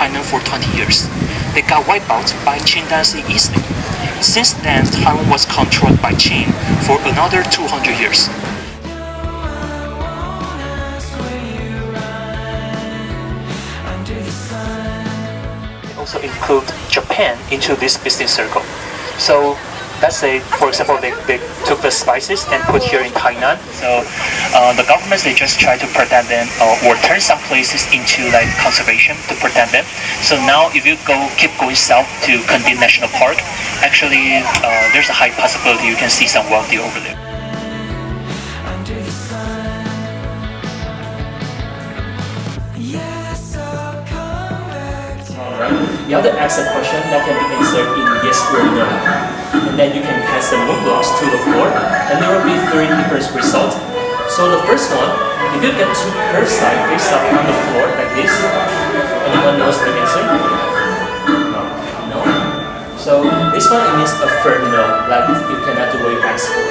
Tainan for 20 years. They got wiped out by Qing dynasty easily. Since then, Taiwan was controlled by Qing for another 200 years. They also include Japan into this business circle. So let's say, for example, they took the spices and put here in Tainan. So the governments, they just try to protect them or turn some places into like conservation to protect them. So now if you keep going south to Kendin National Park, actually there's a high possibility you can see some wild deer over there. You have to ask a question that can be answered in yes or no. And then you can cast the moon blocks to the floor, and there will be 3 different results. So the first one, if you get 2 curved sides face up on the floor like this, anyone knows the answer? No. So this one, it means a firm no, like you cannot do what you ask for.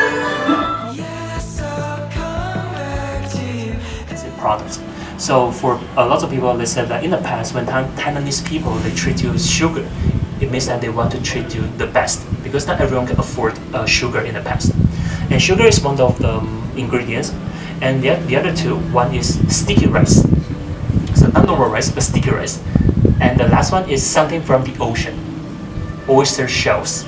It's a product. So for a lot of people, they said that in the past, when Taiwanese people, they treat you with sugar, it means that they want to treat you the best, because not everyone can afford sugar in the past. And sugar is one of the ingredients. And the other two, one is sticky rice. So not normal rice, but sticky rice. And the last one is something from the ocean, oyster shells.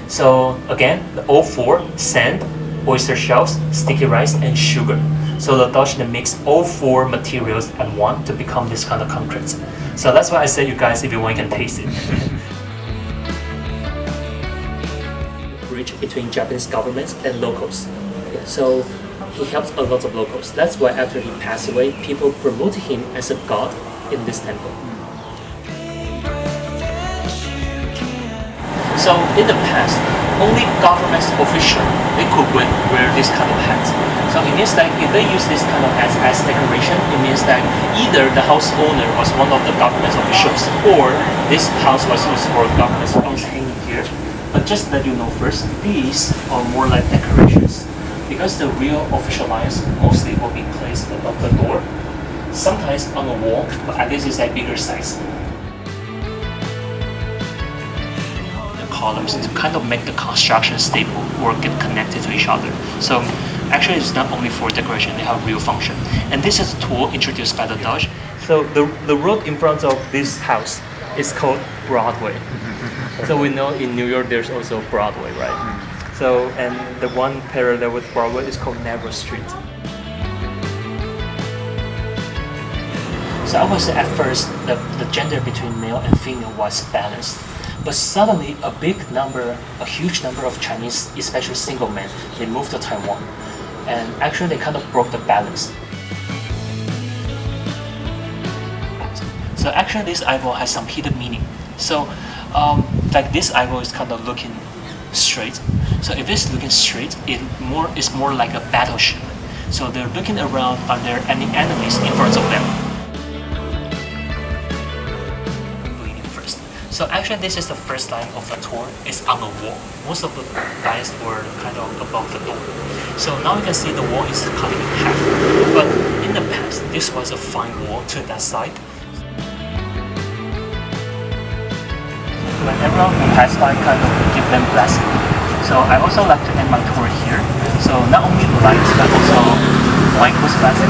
So again, all 4, sand, oyster shells, sticky rice, and sugar. So the Dutch, they mix all 4 materials at one to become this kind of concrete. So that's why I said, you guys, if you want, you can taste it. Bridge between Japanese governments and locals. Okay, so he helps a lot of locals. That's why after he passed away, people promoted him as a god in this temple. So in the past, only government officials, they could wear this kind of hat. So it means that if they use this kind of hat as decoration, it means that either the house owner was one of the government officials, or this house was used for government officials hanging here. But just that you know first, these are more like decorations, because the real official lions mostly will be placed above the door, sometimes on the wall, but at least it's a bigger size. Columns to kind of make the construction stable or get connected to each other. So actually it's not only for decoration, they have real function. And this is a tool introduced by the Dutch. So the road in front of this house is called Broadway. So we know in New York there's also Broadway, right? So, and the one parallel with Broadway is called Narrow Street. So I would say at first the gender between male and female was balanced. But suddenly, a huge number of Chinese, especially single men, they moved to Taiwan, and actually they kind of broke the balance. So actually, this eyeball has some hidden meaning. So, like this eyeball is kind of looking straight. So if it's looking straight, it's more like a battleship. So they're looking around, are there any enemies in front of them? So actually this is the first line of the tour, it's on the wall. Most of the lines were kind of above the door. So now you can see the wall is cut in half. But in the past, this was a fine wall to that side. When everyone who passed by kind of give them blessing. So I also like to end my tour here. So not only the lights, but also Michael's blessing.